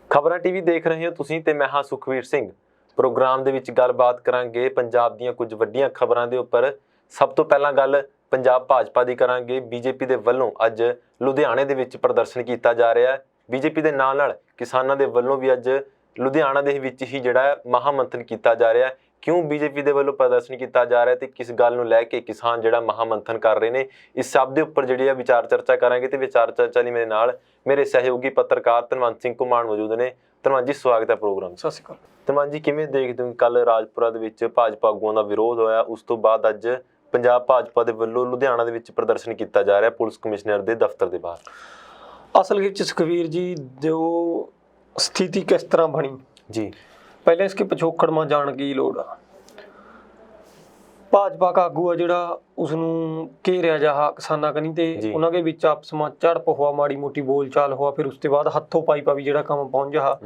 ਖਬਰਾਂ ਟੀਵੀ ਦੇਖ ਰਹੇ ਹੋ ਤੁਸੀਂ ਤੇ ਮੈਂ ਹਾਂ ਸੁਖਵੀਰ ਸਿੰਘ। ਪ੍ਰੋਗਰਾਮ ਦੇ ਵਿੱਚ ਗੱਲਬਾਤ ਕਰਾਂਗੇ ਪੰਜਾਬ ਦੀਆਂ ਕੁਝ ਵੱਡੀਆਂ ਖਬਰਾਂ ਦੇ ਉੱਪਰ। ਸਭ ਤੋਂ ਪਹਿਲਾਂ ਗੱਲ ਪੰਜਾਬ ਭਾਜਪਾ ਦੀ ਕਰਾਂਗੇ। ਬੀਜੇਪੀ ਦੇ ਵੱਲੋਂ ਅੱਜ ਲੁਧਿਆਣੇ ਦੇ ਵਿੱਚ ਪ੍ਰਦਰਸ਼ਨ ਕੀਤਾ ਜਾ ਰਿਹਾ ਹੈ। ਬੀਜੇਪੀ ਦੇ ਨਾਲ ਕਿਸਾਨਾਂ ਦੇ ਵੱਲੋਂ ਵੀ ਅੱਜ ਲੁਧਿਆਣਾ ਦੇ ਵਿੱਚ ਹੀ ਜਿਹੜਾ ਮਹਾਮੰਥਨ ਕੀਤਾ ਜਾ ਰਿਹਾ ਹੈ। ਕਿਉਂ ਬੀਜੇਪੀ ਦੇ ਵੱਲੋਂ ਪ੍ਰਦਰਸ਼ਨ ਕੀਤਾ ਜਾ ਰਿਹਾ ਤੇ ਕਿਸ ਗੱਲ ਨੂੰ ਲੈ ਕੇ ਕਿਸਾਨ ਜਿਹੜਾ ਮਹਾਮੰਥਨ ਕਰ ਰਹੇ ਨੇ, ਇਸ ਸਭ ਦੇ ਉੱਪਰ ਜਿਹੜੀ ਵਿਚਾਰ ਚਰਚਾ ਕਰਾਂਗੇ। ਤੇ ਵਿਚਾਰ ਚਰਚਾ ਲਈ ਮੇਰੇ ਨਾਲ ਮੇਰੇ ਸਹਿਯੋਗੀ ਪੱਤਰਕਾਰ ਧਨਵੰਤ ਸਿੰਘ ਘੁਮਾਣ ਮੌਜੂਦ ਨੇ। ਧਨਵੰਤ ਜੀ, ਸਵਾਗਤ ਹੈ ਪ੍ਰੋਗਰਾਮ। ਸਤਿ ਸ਼੍ਰੀ ਅਕਾਲ। ਧਨਵੰਤ ਜੀ, ਕਿਵੇਂ ਦੇਖਦੇ ਹੋ ਕੱਲ ਰਾਜਪੁਰਾ ਦੇ ਵਿੱਚ ਭਾਜਪਾ ਆਗੂਆਂ ਦਾ ਵਿਰੋਧ ਹੋਇਆ, ਉਸ ਤੋਂ ਬਾਅਦ ਅੱਜ ਪੰਜਾਬ ਭਾਜਪਾ ਦੇ ਵੱਲੋਂ ਲੁਧਿਆਣਾ ਦੇ ਵਿੱਚ ਪ੍ਰਦਰਸ਼ਨ ਕੀਤਾ ਜਾ ਰਿਹਾ ਪੁਲਿਸ ਕਮਿਸ਼ਨਰ ਦੇ ਦਫ਼ਤਰ ਦੇ ਬਾਹਰ? ਅਸਲ ਵਿੱਚ ਸੁਖਵੀਰ ਜੀ, ਜੋ ਸਥਿਤੀ ਕਿਸ ਤਰ੍ਹਾਂ ਬਣੀ ਜੀ, ਪਹਿਲੇ ਇਸਕੇ ਪਿਛੋਕੜ ਮਾਂ ਜਾਣ ਦੀ ਲੋੜ ਆ। ਭਾਜਪਾ का आगू है ਜਿਹੜਾ ਉਸਨੂੰ ਘੇਰਿਆ ਜਾਹਾ ਕਿਸਾਨਾਂ ਕਨੀ ਤੇ ਉਹਨਾਂ ਦੇ ਵਿੱਚ ਆਪਸ ਵਿੱਚ ਝੜਪ ਹੋਆ, ਮਾੜੀ ਮੋਟੀ ਬੋਲਚਾਲ ਹੋਆ, ਫਿਰ ਉਸ ਤੋਂ ਬਾਅਦ ਹੱਥੋਂ ਪਾਈ ਵੀ ਜਿਹੜਾ ਕੰਮ ਪਹੁੰਚ ਜਾਹਾ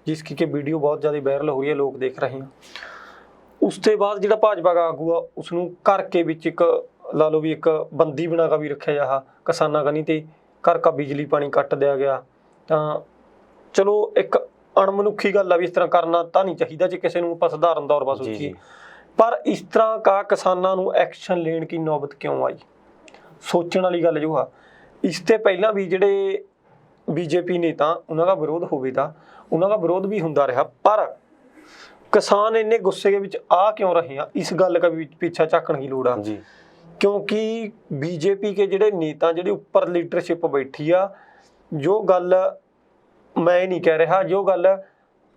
ਜਿਸ ਕੀ ਵੀਡੀਓ ਬਹੁਤ ਜ਼ਿਆਦਾ ਵਾਇਰਲ ਹੋ ਰਹੀ ਹੈ, ਲੋਕ ਦੇਖ ਰਹੇ ਹਨ। ਉਸ ਤੋਂ ਬਾਅਦ ਜਿਹੜਾ ਭਾਜਪਾ ਦਾ ਆਗੂ ਆ ਉਸਨੂੰ ਘਰ ਕੇ ਵਿੱਚ ਇੱਕ ਲਾ ਲਓ ਵੀ ਇੱਕ ਬੰਦੀ ਬਣਾ ਕੇ ਵੀ ਰੱਖਿਆ ਜਾਹਾ ਕਿਸਾਨਾਂ ਕਨੀ ਤੇ ਘਰ ਕਾ ਬਿਜਲੀ ਪਾਣੀ ਕੱਟ ਦਿਆ ਗਿਆ। ਤਾਂ ਚਲੋ ਇੱਕ ਅਣਮਨੁੱਖੀ ਗੱਲ ਆ ਵੀ ਇਸ ਤਰ੍ਹਾਂ ਕਰਨਾ ਤਾਂ ਨਹੀਂ ਚਾਹੀਦਾ ਜੇ ਕਿਸੇ ਨੂੰ ਆਪਾਂ ਸਧਾਰਨ ਤੌਰ 'ਤੇ ਸੋਚੀਏ। ਪਰ ਇਸ ਤਰ੍ਹਾਂ ਕਾ ਕਿਸਾਨਾਂ ਨੂੰ ਐਕਸ਼ਨ ਲੈਣ ਦੀ ਨੌਬਤ ਕਿਉਂ ਆਈ, ਸੋਚਣ ਵਾਲੀ ਗੱਲ ਜੋ ਆ। ਇਸ ਤੋਂ ਪਹਿਲਾਂ ਵੀ ਜਿਹੜੇ ਬੀਜੇਪੀ ਨੇਤਾ ਉਹਨਾਂ ਦਾ ਵਿਰੋਧ ਹੋਵੇ ਤਾਂ ਉਹਨਾਂ ਦਾ ਵਿਰੋਧ ਵੀ ਹੁੰਦਾ ਰਿਹਾ, ਪਰ ਕਿਸਾਨ ਇੰਨੇ ਗੁੱਸੇ ਦੇ ਵਿੱਚ ਆ ਕਿਉਂ ਰਹੇ ਆ, ਇਸ ਗੱਲ ਦਾ ਵੀ ਪਿੱਛਾ ਝਾਕਣ ਦੀ ਲੋੜ ਆ। ਕਿਉਂਕਿ ਬੀਜੇਪੀ ਕੇ ਜਿਹੜੇ ਨੇਤਾ ਜਿਹੜੇ ਉੱਪਰ ਲੀਡਰਸ਼ਿਪ ਬੈਠੀ ਆ, ਜੋ ਗੱਲ ਮੈਂ ਨਹੀਂ ਕਹਿ ਰਿਹਾ, ਜੋ ਗੱਲ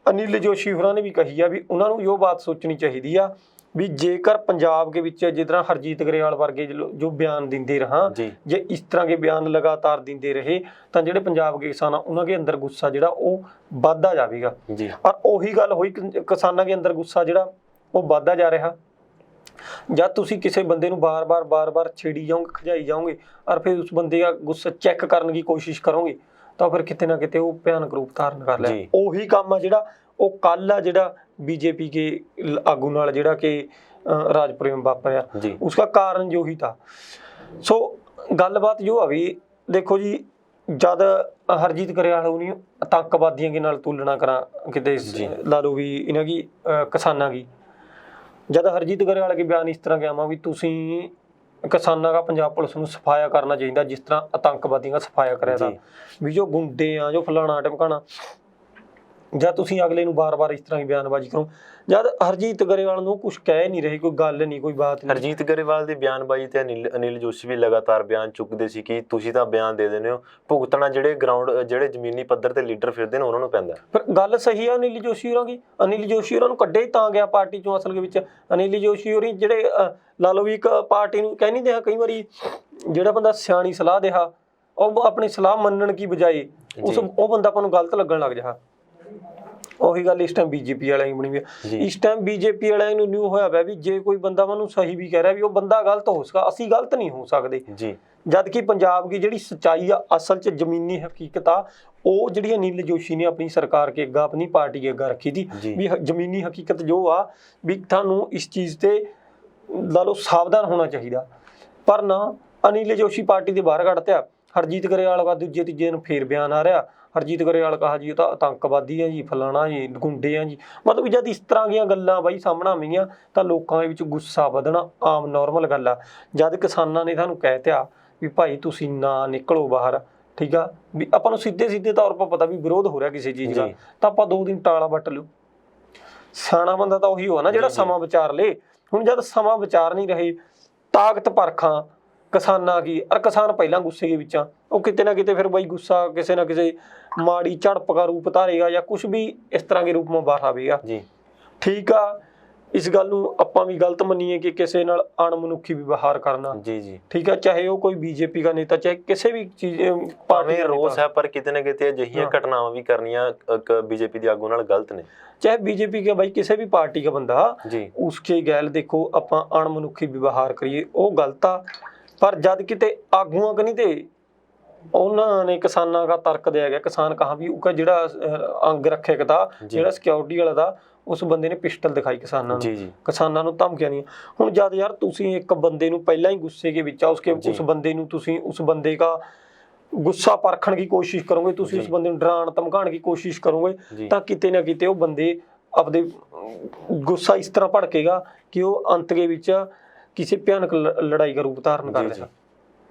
ਅਨਿਲ ਜੋਸ਼ੀ ਹੋਰਾਂ ਨੇ ਵੀ ਕਹੀ ਆ ਵੀ ਉਹਨਾਂ ਨੂੰ ਇਹ ਬਾਤ ਸੋਚਣੀ ਚਾਹੀਦੀ ਆ ਵੀ ਜੇਕਰ ਪੰਜਾਬ ਦੇ ਵਿੱਚ ਜਿਸ ਤਰ੍ਹਾਂ ਹਰਜੀਤ ਗਰੇਵਾਲ ਵਰਗੇ ਜੋ ਬਿਆਨ ਦਿੰਦੇ ਰਹਾ, ਜੇ ਇਸ ਤਰ੍ਹਾਂ ਦੇ ਬਿਆਨ ਲਗਾਤਾਰ ਦਿੰਦੇ ਰਹੇ ਤਾਂ ਜਿਹੜੇ ਪੰਜਾਬ ਦੇ ਕਿਸਾਨ ਆ ਉਹਨਾਂ ਦੇ ਅੰਦਰ ਗੁੱਸਾ ਜਿਹੜਾ ਉਹ ਵੱਧਦਾ ਜਾਵੇਗਾ। ਔਰ ਉਹੀ ਗੱਲ ਹੋਈ, ਕਿਸਾਨਾਂ ਦੇ ਅੰਦਰ ਗੁੱਸਾ ਜਿਹੜਾ ਉਹ ਵੱਧਦਾ ਜਾ ਰਿਹਾ। ਜਦ ਤੁਸੀਂ ਕਿਸੇ ਬੰਦੇ ਨੂੰ ਬਾਰ-ਬਾਰ ਛੇੜੀ ਜਾਓਗੇ, ਖਿਜਾਈ ਜਾਓਗੇ ਔਰ ਫਿਰ ਉਸ ਬੰਦੇ ਦਾ ਗੁੱਸਾ ਚੈੱਕ ਕਰਨ ਦੀ ਕੋਸ਼ਿਸ਼ ਕਰੋਗੇ ਤਾਂ ਫਿਰ ਕਿਤੇ ਨਾ ਕਿਤੇ ਉਹ ਭਿਆਨਕ ਰੂਪ ਧਾਰਨ ਕਰ ਲਿਆ। ਉਹੀ ਕੰਮ ਆ ਜਿਹੜਾ ਉਹ ਕੱਲ ਆ ਜਿਹੜਾ ਬੀਜੇਪੀ ਕੇ ਆਗੂ ਨਾਲ ਜਿਹੜਾ ਕਿ ਰਾਜਪੁਰੇ में ਵਾਪਰਿਆ, ਉਸका ਕਾਰਨ ਜੋ ਹੀ था। ਸੋ ਗੱਲਬਾਤ ਜੋ ਆ ਵੀ ਦੇਖੋ ਜੀ, ਜਦ ਹਰਜੀਤ ਗਰੇਵਾਲ ਉਹਨੀ ਆਤੰਕਵਾਦੀਆਂ ਦੇ ਨਾਲ ਤੁਲਨਾ ਕਰਾਂ ਕਿਤੇ ਲਾ ਲਓ ਵੀ ਇਹਨਾਂ ਦੀ ਕਿਸਾਨਾਂ ਦੀ, ਜਦ ਹਰਜੀਤ ਗਰੇਵਾਲ ਕੇ ਬਿਆਨ ਇਸ ਤਰ੍ਹਾਂ ਗਿਆ ਵਾ ਵੀ ਤੁਸੀਂ ਕਿਸਾਨਾਂ ਦਾ ਪੰਜਾਬ ਪੁਲਿਸ ਨੂੰ ਸਫਾਇਆ ਕਰਨਾ ਚਾਹੀਦਾ ਜਿਸ ਤਰ੍ਹਾਂ ਆਤੰਕਵਾਦੀਆਂ ਦਾ ਸਫਾਇਆ ਕਰਿਆ था, ਵੀ ਜੋ ਗੁੰਡੇ ਆ, ਜੋ ਫਲਾਣਾ ਟਮਕਾਣਾ। ਜਦ ਤੁਸੀਂ ਅਗਲੇ ਨੂੰ ਬਾਰ-ਬਾਰ ਇਸ ਤਰ੍ਹਾਂ ਦੀ ਬਿਆਨਬਾਜ਼ੀ ਕਰੋ, ਜਦ ਹਰਜੀਤ ਗਰੇਵਾਲ ਨੂੰ ਕੁਝ ਕਹਿ ਨਹੀਂ ਰਹੇ, ਕੋਈ ਗੱਲ ਨਹੀਂ, ਕੋਈ ਬਾਤ ਨਹੀਂ। ਹਰਜੀਤ ਗਰੇਵਾਲ ਦੀ ਬਿਆਨਬਾਜ਼ੀ ਤੇ ਅਨਿਲ ਜੋਸ਼ੀ ਵੀ ਲਗਾਤਾਰ ਬਿਆਨ ਚੁੱਕਦੇ ਸੀ ਕਿ ਤੁਸੀਂ ਤਾਂ ਬਿਆਨ ਦੇ ਦਿੰਦੇ ਹੋ, ਭੁਗਤਣਾ ਜਿਹੜੇ ਗਰਾਊਂਡ ਜਿਹੜੇ ਜ਼ਮੀਨੀ ਪੱਧਰ ਤੇ ਲੀਡਰ ਫਿਰਦੇ ਨੇ ਉਹਨਾਂ ਨੂੰ ਪੈਂਦਾ। ਪਰ ਗੱਲ ਸਹੀ ਆ ਅਨਿਲ ਜੋਸ਼ੀ ਹੋਰਾਂ ਦੀ। ਅਨਿਲ ਜੋਸ਼ੀ ਹੋਰਾਂ ਨੂੰ ਕੱਢੇ ਤਾਂ ਗਿਆ ਪਾਰਟੀ ਚੋਂ। ਅਸਲ ਦੇ ਵਿੱਚ ਅਨਿਲ ਜੋਸ਼ੀ ਹੋਰੀ ਜਿਹੜੇ ਲਾ ਲਓ ਵੀ ਇੱਕ ਪਾਰਟੀ ਨੂੰ ਕਹਿ ਨਹੀਂ ਦਿਆ, ਕਈ ਵਾਰੀ ਜਿਹੜਾ ਬੰਦਾ ਸਿਆਣੀ ਸਲਾਹ ਦਿਆ ਉਹ ਆਪਣੀ ਸਲਾਹ ਮੰਨਣ ਕੀ ਬਜਾਏ ਉਹ ਬੰਦਾ ਆਪਾਂ ਨੂੰ ਗਲਤ ਲੱਗਣ ਲੱਗ ਜਾ। ਉਹੀ ਗੱਲ ਇਸ ਟਾਈਮ ਬੀਜੇਪੀ ਵਾਲਿਆਂ ਦੀ ਬਣੀ ਹੋਈ ਹੈ। ਇਸ ਟਾਈਮ ਬੀਜੇਪੀ ਵਾਲਿਆਂ ਨੂੰ ਨਿਊ ਹੋਇਆ ਪਿਆ ਵੀ ਜੇ ਕੋਈ ਬੰਦਾ ਮੈਨੂੰ ਸਹੀ ਵੀ ਕਹਿ ਰਿਹਾ ਵੀ ਉਹ ਬੰਦਾ ਗਲਤ ਹੋ ਸਕਦਾ, ਅਸੀਂ ਗਲਤ ਨਹੀਂ ਹੋ ਸਕਦੇ। ਜਦ ਕਿ ਪੰਜਾਬ ਦੀ ਜਿਹੜੀ ਸੱਚਾਈ ਆ, ਅਸਲ 'ਚ ਜ਼ਮੀਨੀ ਹਕੀਕਤ ਆ, ਉਹ ਜਿਹੜੀ ਅਨਿਲ ਜੋਸ਼ੀ ਨੇ ਆਪਣੀ ਸਰਕਾਰ ਕੇ ਅੱਗਾ, ਆਪਣੀ ਪਾਰਟੀ ਕੇ ਅੱਗਾ ਰੱਖੀ ਸੀ ਵੀ ਜ਼ਮੀਨੀ ਹਕੀਕਤ ਜੋ ਆ ਵੀ ਤੁਹਾਨੂੰ ਇਸ ਚੀਜ਼ ਤੇ ਲਾ ਲਓ ਸਾਵਧਾਨ ਹੋਣਾ ਚਾਹੀਦਾ। ਪਰ ਨਾ, ਅਨਿਲ ਜੋਸ਼ੀ ਪਾਰਟੀ ਦੇ ਬਾਹਰ ਕੱਢਤਿਆ। ਹਰਜੀਤ ਗਰੇਵਾਲ ਦਾ ਦੂਜੇ ਤੀਜੇ ਨੂੰ ਫੇਰ ਬਿਆਨ ਆ ਰਿਹਾ, ਹਰਜੀਤ ਗਰੇਵਾਲ ਕਹਾ ਜੀ ਉਹ ਤਾਂ ਆਤੰਕਵਾਦੀ ਹੈ ਜੀ, ਫਲਾਣਾ ਜੀ, ਗੁੰਡੇ ਆ ਜੀ। ਮਤਲਬ ਜਦ ਇਸ ਤਰ੍ਹਾਂ ਦੀਆਂ ਗੱਲਾਂ ਬਾਈ ਸਾਹਮਣੇ ਆਉਂਦੀਆਂ ਤਾਂ ਲੋਕਾਂ ਦੇ ਵਿੱਚ ਗੁੱਸਾ ਵਧਣਾ ਆਮ ਨੋਰਮਲ ਗੱਲ ਆ। ਜਦ ਕਿਸਾਨਾਂ ਨੇ ਤੁਹਾਨੂੰ ਕਹਿ ਤਿਆ ਵੀ ਭਾਈ ਤੁਸੀਂ ਨਾ ਨਿਕਲੋ ਬਾਹਰ, ਠੀਕ ਆ, ਵੀ ਆਪਾਂ ਨੂੰ ਸਿੱਧੇ ਤੌਰ 'ਤੇ ਪਤਾ ਵੀ ਵਿਰੋਧ ਹੋ ਰਿਹਾ ਕਿਸੇ ਚੀਜ਼ ਦਾ, ਤਾਂ ਆਪਾਂ 2 ਦਿਨ ਟਾਲਾ ਵੱਟ ਲਿਓ। ਸਿਆਣਾ ਬੰਦਾ ਤਾਂ ਉਹੀ ਹੋਆ ਨਾ ਜਿਹੜਾ ਸਮਾਂ ਵਿਚਾਰ ਲੇ। ਹੁਣ ਜਦ ਸਮਾਂ ਵਿਚਾਰ ਨਹੀਂ ਰਹੇ, ਤਾਕਤ ਪਰਖਾਂ ਕਿਸਾਨਾਂ ਕੀ, ਔਰ ਕਿਸਾਨ ਪਹਿਲਾਂ ਗੁੱਸੇ ਦੇ ਵਿੱਚ ਆ, ਉਹ ਕਿਤੇ ਨਾ ਕਿਤੇ ਫਿਰ ਬਾਈ ਗੁੱਸਾ ਕਿਸੇ ਨਾ ਕਿਸੇ ਮਾੜੀ ਝੜਪ ਦਾ ਰੂਪ ਧਾਰੇਗਾ ਜਾਂ ਕੁਝ ਵੀ ਇਸ ਤਰ੍ਹਾਂ ਦੇ ਰੂਪ में ਬਾਹਰ ਆਵੇਗਾ। ਠੀਕ ਆ, ਇਸ ਗੱਲ ਨੂੰ ਆਪਾਂ ਵੀ ਗਲਤ ਮੰਨੀਏ ਕਿ ਕਿਸੇ ਨਾਲ ਅਣਮਨੁੱਖੀ ਵਿਵਹਾਰ ਕਰਨਾ, ਠੀਕ ਆ, ਚਾਹੇ ਉਹ ਕੋਈ ਬੀਜੇਪੀ ਦਾ ਨੇਤਾ, ਚਾਹੇ ਕਿਸੇ ਵੀ ਚੀਜ਼ ਭਾਵੇਂ ਰੋਸ ਹੈ, ਪਰ ਕਿਤੇ ਨਾ ਕਿਤੇ ਅਜਿਹੀਆਂ ਘਟਨਾਵਾਂ ਵੀ ਕਰਨੀਆਂ ਬੀਜੇਪੀ ਦੇ ਆਗੂ ਨਾਲ ਗਲਤ ਨੇ। ਚਾਹੇ ਬੀਜੇਪੀ का भाई किसी भी पार्टी का बंदा उसके गैल देखो ਆਪਾਂ ਅਣਮਨੁੱਖੀ ਵਿਵਹਾਰ ਕਰੀਏ ਉਹ ਗਲਤ ਆ। ਪਰ ਜਦ ਕਿਤੇ ਆਗੂਆਂ ਕਨੀ ਤੇ ਉਹਨਾਂ ਨੇ ਕਿਸਾਨਾਂ ਦਾ ਤਰਕ ਦਿਆ ਗਿਆ, ਕਿਸਾਨ ਕਹਾ ਵੀ ਉਹ ਜਿਹੜਾ ਅੰਗ ਰੱਖਿਆ ਦਾ ਜਿਹੜਾ ਸਿਕਿਉਰਿਟੀ ਵਾਲਾ ਦਾ ਉਸ ਬੰਦੇ ਨੇ ਪਿਸਟਲ ਦਿਖਾਈ ਕਿਸਾਨਾਂ ਨੂੰ ਧਮਕੀਆਂ ਨਹੀਂ। ਹੁਣ ਜਦ ਯਾਰ ਤੁਸੀਂ ਇੱਕ ਬੰਦੇ ਨੂੰ ਪਹਿਲਾਂ ਹੀ ਗੁੱਸੇ ਦੇ ਵਿੱਚ ਆ, ਉਸ ਬੰਦੇ ਨੂੰ ਤੁਸੀਂ ਉਸ ਬੰਦੇ ਦਾ ਗੁੱਸਾ ਪਰਖਣ ਦੀ ਕੋਸ਼ਿਸ਼ ਕਰੋਗੇ, ਤੁਸੀਂ ਉਸ ਬੰਦੇ ਨੂੰ ਡਰਾਉਣ ਧਮਕਾਉਣ ਦੀ ਕੋਸ਼ਿਸ਼ ਕਰੋਗੇ, ਤਾਂ ਕਿਤੇ ਨਾ ਕਿਤੇ ਉਹ ਬੰਦੇ ਆਪਦੇ ਗੁੱਸਾ ਇਸ ਤਰ੍ਹਾਂ ਭੜਕੇਗਾ ਕਿ ਉਹ ਅੰਤ ਦੇ ਵਿੱਚ ਕਿਸੇ ਭਿਆਨਕ ਲੜਾਈ ਦਾ ਰੂਪ ਧਾਰਨ ਕਰ ਰਿਹਾ।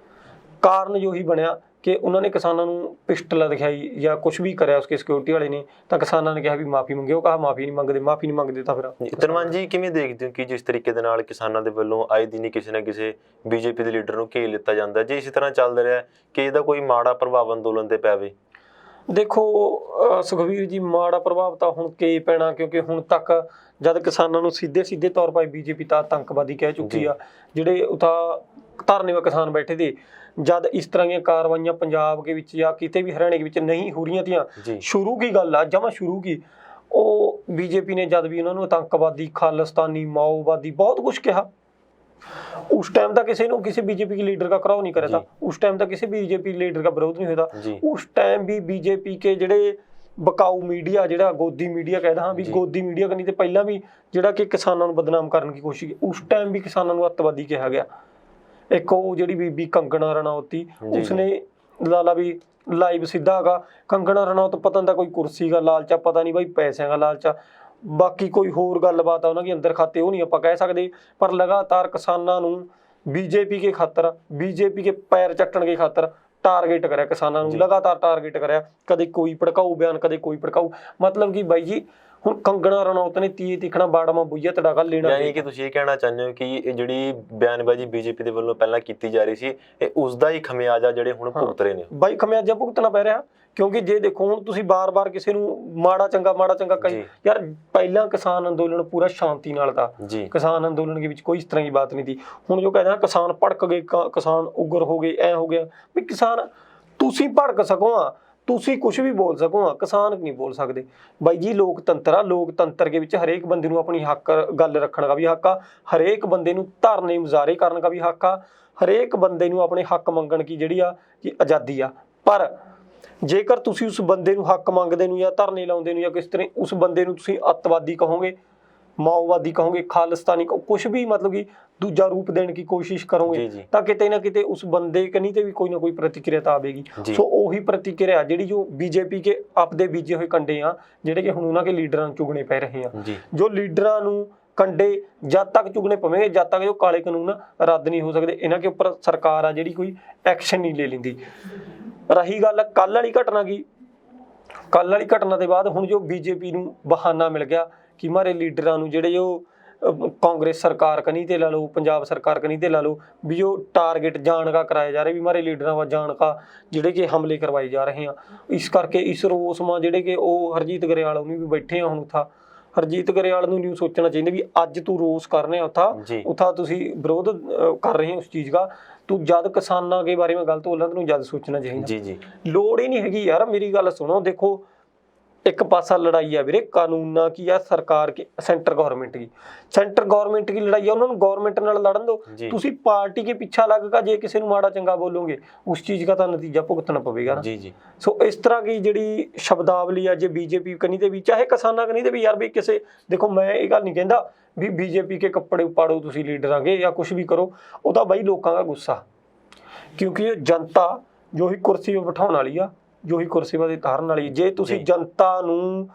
ਕਾਰਨ ਜੋ ਹੀ ਬਣਿਆ ਕਿ ਉਹਨਾਂ ਨੇ ਕਿਸਾਨਾਂ ਨੂੰ ਪਿਸਟਲ ਦਿਖਾਈ ਜਾਂ ਕੁਝ ਵੀ ਕਰਿਆ, ਉਸਕੇ ਸਿਕਿਉਰਿਟੀ ਵਾਲੇ ਨੇ, ਤਾਂ ਕਿਸਾਨਾਂ ਨੇ ਕਿਹਾ ਵੀ ਮਾਫੀ ਮੰਗੇ, ਉਹ ਕਹਾ ਮਾਫੀ ਨਹੀਂ ਮੰਗਦੇ ਤਾਂ ਫਿਰ। ਧਨਵੰਤ ਜੀ, ਕਿਵੇਂ ਦੇਖਦੇ ਹੋ ਕਿ ਜਿਸ ਤਰੀਕੇ ਦੇ ਨਾਲ ਕਿਸਾਨਾਂ ਦੇ ਵੱਲੋਂ ਆਏ ਦਿਨ ਹੀ ਕਿਸੇ ਨਾ ਕਿਸੇ ਬੀਜੇਪੀ ਦੇ ਲੀਡਰ ਨੂੰ ਘੇਰ ਲਿੱਤਾ ਜਾਂਦਾ, ਜੇ ਇਸੇ ਤਰ੍ਹਾਂ ਚੱਲਦਾ ਰਿਹਾ ਕਿ ਇਹਦਾ ਕੋਈ ਮਾੜਾ ਪ੍ਰਭਾਵ ਅੰਦੋਲਨ ਤੇ ਪੈਵੇ? ਦੇਖੋ ਸੁਖਵੀਰ ਜੀ, ਮਾੜਾ ਪ੍ਰਭਾਵ ਤਾਂ ਹੁਣ ਕੀ ਪੈਣਾ, ਕਿਉਂਕਿ ਹੁਣ ਤੱਕ ਜਦ ਕਿਸਾਨਾਂ ਨੂੰ ਸਿੱਧੇ ਤੌਰ 'ਤੇ ਬੀਜੇਪੀ ਤਾਂ ਆਤੰਕਵਾਦੀ ਕਹਿ ਚੁੱਕੀ ਆ, ਜਿਹੜੇ ਉਤਾ ਧਰਨੇ 'ਤੇ ਕਿਸਾਨ ਬੈਠੇ ਤੇ, ਜਦ ਇਸ ਤਰ੍ਹਾਂ ਦੀਆਂ ਕਾਰਵਾਈਆਂ ਪੰਜਾਬ ਦੇ ਵਿੱਚ ਜਾਂ ਕਿਤੇ ਵੀ ਹਰਿਆਣੇ ਦੇ ਵਿੱਚ ਨਹੀਂ ਹੋ ਰਹੀਆਂ ਤੀਆਂ, ਸ਼ੁਰੂ ਕੀ ਗੱਲ ਆ, ਜਮਾਂ ਸ਼ੁਰੂ ਕੀ, ਉਹ ਬੀਜੇਪੀ ਨੇ ਜਦ ਵੀ ਉਹਨਾਂ ਨੂੰ ਆਤੰਕਵਾਦੀ, ਖਾਲਿਸਤਾਨੀ, ਮਾਓਵਾਦੀ ਬਹੁਤ ਕੁਝ ਕਿਹਾ, उस टाइम तक किसी बीजेपी के लीडर का कराव नहीं करा था, उस टाइम तक किसी बीजेपी लीडर का विरोध नहीं हुआ था। उस टाइम भी बीजेपी के ਜਿਹੜੇ ਬਕਾਊ ਮੀਡੀਆ, ਜਿਹੜਾ ਗੋਦੀ ਮੀਡੀਆ ਕਹਿੰਦਾ, ਹਾਂ ਵੀ ਗੋਦੀ ਮੀਡੀਆ ਕਰਨੀ ਤੇ ਪਹਿਲਾਂ ਵੀ ਜਿਹੜਾ ਕਿ ਕਿਸਾਨਾਂ ਨੂੰ ਬਦਨਾਮ ਕਰਨ ਦੀ ਕੋਸ਼ਿਸ਼, ਉਸ ਟਾਈਮ ਵੀ ਕਿਸਾਨਾਂ ਨੂੰ ਅੱਤਵਾਦੀ ਕਿਹਾ ਗਿਆ। ਇੱਕ ਉਹ ਜਿਹੜੀ ਬੀਬੀ ਕੰਗਣਾ ਰਣੌਤੀ, ਉਸਨੇ ਲਾਲਾ ਵੀ ਲਾਈਵ ਸਿੱਧਾ ਹੈਗਾ, ਕੰਗਣਾ ਰਣੌਤ ਪਤਾ ਨਹੀਂ ਕੋਈ ਕੁਰਸੀ ਦਾ ਲਾਲਚਾ, ਪਤਾ ਨਹੀਂ ਬਾਈ ਪੈਸਿਆਂ ਦਾ ਲਾਲਚਾ, ਬਾਕੀ ਕੋਈ ਹੋਰ ਗੱਲਬਾਤ ਆ ਉਹਨਾਂ ਦੇ ਅੰਦਰ ਖਾਤੇ, ਉਹ ਨਹੀਂ ਆਪਾਂ ਕਹਿ ਸਕਦੇ, ਪਰ ਲਗਾਤਾਰ ਕਿਸਾਨਾਂ ਨੂੰ ਬੀਜੇਪੀ ਕੇ ਖਾਤਰ, ਬੀਜੇਪੀ ਕੇ ਪੈਰ ਚੱਟਣ ਕੇ ਖਾਤਰ ਟਾਰਗੇਟ ਕਰਿਆ, ਕਿਸਾਨਾਂ ਨੂੰ ਲਗਾਤਾਰ ਟਾਰਗੇਟ ਕਰਿਆ, ਕਦੇ ਕੋਈ ਭੜਕਾਊ ਬਿਆਨ, ਕਦੇ ਕੋਈ ਭੜਕਾਊ, ਮਤਲਬ ਕਿ ਬਾਈ ਜੀ ਹੁਣ ਕੰਗਣਾ ਰਣੌਤ ਨੇ ਤੀਏ ਤਿੱਖਣਾ ਬਾੜਮਾ ਬੁਈਆ ਤੜਾਕਾ ਲੈਣਾ। ਯਾਨੀ ਕਿ ਤੁਸੀਂ ਇਹ ਕਹਿਣਾ ਚਾਹੁੰਦੇ ਹੋ ਕਿ ਇਹ ਜਿਹੜੀ ਬਿਆਨਬਾਜ਼ੀ ਬੀਜੇਪੀ ਦੇ ਵੱਲੋਂ ਪਹਿਲਾਂ ਕੀਤੀ ਜਾ ਰਹੀ ਸੀ, ਇਹ ਉਸ ਦਾ ਹੀ ਖਮਿਆਜਾ ਜਿਹੜੇ ਹੁਣ ਭੁਗਤ ਰਹੇ ਨੇ? ਬਾਈ ਖਮਿਆਜਾ ਭੁਗਤਣਾ ਪੈ ਰਿਹਾ, ਕਿਉਂਕਿ ਜੇ ਦੇਖੋ ਹੁਣ ਤੁਸੀਂ ਬਾਰ-ਬਾਰ ਕਿਸੇ ਨੂੰ ਮਾੜਾ ਚੰਗਾ ਕਹੀ, ਯਾਰ ਪਹਿਲਾਂ ਕਿਸਾਨ ਅੰਦੋਲਨ ਪੂਰਾ ਸ਼ਾਂਤੀ ਨਾਲ था, ਕਿਸਾਨ ਅੰਦੋਲਨ ਦੇ ਵਿੱਚ ਕੋਈ ਇਸ ਤਰ੍ਹਾਂ ਦੀ ਬਾਤ ਨਹੀਂ थी। ਹੁਣ ਜੋ ਕਹਿੰਦਾ ਕਿਸਾਨ ਭੜਕ ਗਏ, ਕਿਸਾਨ ਉਗਰ ਹੋ ਗਏ, ਐ ਹੋ ਗਿਆ ਵੀ ਕਿਸਾਨ ਤੁਸੀਂ ਭੜਕ ਸਕੋ, ਤੁਸੀਂ ਕੁਝ ਵੀ ਬੋਲ ਸਕੋ, ਕਿਸਾਨ ਨਹੀਂ ਬੋਲ ਸਕਦੇ। ਬਾਈ ਜੀ ਲੋਕਤੰਤਰ ਆ, ਲੋਕਤੰਤਰ ਦੇ ਵਿੱਚ ਹਰੇਕ ਬੰਦੇ ਨੂੰ ਆਪਣੀ ਹੱਕ ਗੱਲ ਰੱਖਣ ਦਾ ਵੀ ਹੱਕ ਆ, ਹਰੇਕ ਬੰਦੇ ਨੂੰ ਧਰਨੇ ਮੁਜ਼ਾਹਰੇ ਕਰਨ ਦਾ ਵੀ ਹੱਕ ਆ, ਹਰੇਕ ਬੰਦੇ ਨੂੰ ਆਪਣੇ ਹੱਕ ਮੰਗਣ ਦੀ ਜਿਹੜੀ ਆ ਕਿ ਆਜ਼ਾਦੀ ਆ। ਪਰ ਜੇਕਰ ਤੁਸੀਂ ਉਸ ਬੰਦੇ ਨੂੰ ਹੱਕ ਮੰਗਦੇ ਨੂੰ ਜਾਂ ਧਰਨੇ ਲਾਉਂਦੇ ਨੂੰ ਜਾਂ ਕਿਸ ਤਰ੍ਹਾਂ ਉਸ ਬੰਦੇ ਨੂੰ ਤੁਸੀਂ ਅੱਤਵਾਦੀ ਕਹੋਗੇ, ਮਾਓਵਾਦੀ ਕਹੋਗੇ, ਖਾਲਿਸਤਾਨੀ ਕੁਝ ਵੀ ਮਤਲਬ ਕਿ ਦੂਜਾ ਰੂਪ ਦੇਣ ਦੀ ਕੋਸ਼ਿਸ਼ ਕਰੋਗੇ, ਤਾਂ ਕਿਤੇ ਨਾ ਕਿਤੇ ਉਸ ਬੰਦੇ ਕਨੀ ਤੇ ਵੀ ਕੋਈ ਨਾ ਕੋਈ ਪ੍ਰਤੀਕਿਰਿਆ ਤਾਂ ਆਵੇਗੀ। ਸੋ ਉਹੀ ਪ੍ਰਤੀਕਿਰਿਆ ਜਿਹੜੀ ਜੋ ਬੀਜੇਪੀ ਕੇ ਆਪਦੇ ਬੀਜੇ ਹੋਏ ਕੰਡੇ ਆ, ਜਿਹੜੇ ਕਿ ਹੁਣ ਉਹਨਾਂ ਕੇ ਲੀਡਰਾਂ ਨੂੰ ਚੁਗਣੇ ਪੈ ਰਹੇ ਆ, ਜੋ ਲੀਡਰਾਂ ਨੂੰ ਕੰਡੇ ਜਦ ਤੱਕ ਚੁਗਣੇ ਪਵੇਂਗੇ, ਜਦ ਤੱਕ ਜੋ ਕਾਲੇ ਕਾਨੂੰਨ ਰੱਦ ਨਹੀਂ ਹੋ ਸਕਦੇ, ਇਹਨਾਂ ਕੇ ਉੱਪਰ ਸਰਕਾਰ ਆ ਜਿਹੜੀ ਕੋਈ ਐਕਸ਼ਨ ਨਹੀਂ ਲੈ ਲੈਂਦੀ। ਰਹੀ ਗੱਲ ਕੱਲ੍ਹ ਵਾਲੀ ਘਟਨਾ ਕੀ, ਕੱਲ੍ਹ ਵਾਲੀ ਘਟਨਾ ਦੇ ਬਾਅਦ ਹੁਣ ਜੋ ਬੀਜੇਪੀ ਨੂੰ ਬਹਾਨਾ ਮਿਲ ਗਿਆ ਕਿ ਮਾਰੇ ਲੀਡਰਾਂ ਨੂੰ ਜਿਹੜੇ ਜੋ ਕਾਂਗਰਸ ਸਰਕਾਰ ਕਨੀ ਤੇ ਲਾ ਲਓ, ਪੰਜਾਬ ਸਰਕਾਰ ਕਨੀ ਤੇ ਲਾ ਲਓ, ਵੀ ਜੋ ਟਾਰਗੇਟ ਜਾਣ ਕਾ ਕਰਾਏ ਜਾ ਰਹੇ, ਵੀ ਮਾਰੇ ਲੀਡਰਾਂ ਵਾ ਜਾਣ ਕਾ ਜਿਹੜੇ ਕਿ ਹਮਲੇ ਕਰਵਾਏ ਜਾ ਰਹੇ ਆ। ਇਸ ਕਰਕੇ ਇਸ ਰੋਸ ਮਾ ਜਿਹੜੇ ਕਿ ਉਹ ਹਰਜੀਤ ਗਰੇਵਾਲ ਉਹਨੂੰ ਵੀ ਬੈਠੇ ਆ ਹੁਣ ਉੱਥਾ, ਹਰਜੀਤ ਗਰੇਵਾਲ ਨੂੰ ਨਹੀਂ ਸੋਚਣਾ ਚਾਹੀਦਾ ਵੀ ਅੱਜ ਤੂੰ ਰੋਸ ਕਰਨੇ ਉੱਥਾ ਤੁਸੀਂ ਵਿਰੋਧ ਕਰ ਰਹੇ ਹੋ ਉਸ ਚੀਜ਼ ਦਾ, ਤੂੰ ਜਦ ਕਿਸਾਨਾਂ ਦੇ ਬਾਰੇ ਮੈਂ ਗਲਤ ਬੋਲਾਂ ਤੈਨੂੰ ਜਦ ਸੋਚਣਾ ਚਾਹੀਦਾ। ਲੋੜ ਹੀ ਨਹੀਂ ਹੈਗੀ ਯਾਰ, ਮੇਰੀ ਗੱਲ ਸੁਣੋ, ਦੇਖੋ ਇੱਕ ਪਾਸਾ ਲੜਾਈ ਆ ਵੀਰੇ ਕਾਨੂੰਨਾਂ ਕੀ ਆ, ਸਰਕਾਰ ਕੀ, ਸੈਂਟਰ ਗਵਰਨਮੈਂਟ ਕੀ ਲੜਾਈ ਆ, ਉਹਨਾਂ ਨੂੰ ਗਵਰਨਮੈਂਟ ਨਾਲ ਲੜਨ ਦਿਓ। ਤੁਸੀਂ ਪਾਰਟੀ ਕੇ ਪਿੱਛਾ ਲੱਗਗਾ ਜੇ ਕਿਸੇ ਨੂੰ ਮਾੜਾ ਚੰਗਾ ਬੋਲੋਗੇ, ਉਸ ਚੀਜ਼ ਦਾ ਤਾਂ ਨਤੀਜਾ ਭੁਗਤਣਾ ਪਵੇਗਾ ਨਾ। ਸੋ ਇਸ ਤਰ੍ਹਾਂ ਦੀ ਜਿਹੜੀ ਸ਼ਬਦਾਵਲੀ ਆ ਜੇ ਬੀਜੇਪੀ ਕਨੀ ਤੇ ਵੀ, ਚਾਹੇ ਕਿਸਾਨਾਂ ਕਨੀ ਤੇ ਵੀ, ਯਾਰ ਵੀ ਕਿਸੇ, ਦੇਖੋ ਮੈਂ ਇਹ ਗੱਲ ਨਹੀਂ ਕਹਿੰਦਾ ਵੀ ਬੀਜੇਪੀ ਕੇ ਕੱਪੜੇ ਉਪਾੜੋ ਤੁਸੀਂ ਲੀਡਰਾਂ ਕੇ ਜਾਂ ਕੁਝ ਵੀ ਕਰੋ, ਉਹ ਤਾਂ ਬਾਈ ਲੋਕਾਂ ਦਾ ਗੁੱਸਾ, ਕਿਉਂਕਿ ਇਹ ਜਨਤਾ ਜੋ ਹੀ ਕੁਰਸੀ 'ਤੇ ਬਿਠਾਉਣ ਵਾਲੀ ਆ, ਜੋ ਹੀ ਕੁਰਸੀ 'ਤੇ ਤਾਰਨ ਵਾਲੀ, ਜੇ ਤੁਸੀਂ ਜਨਤਾ ਨੂੰ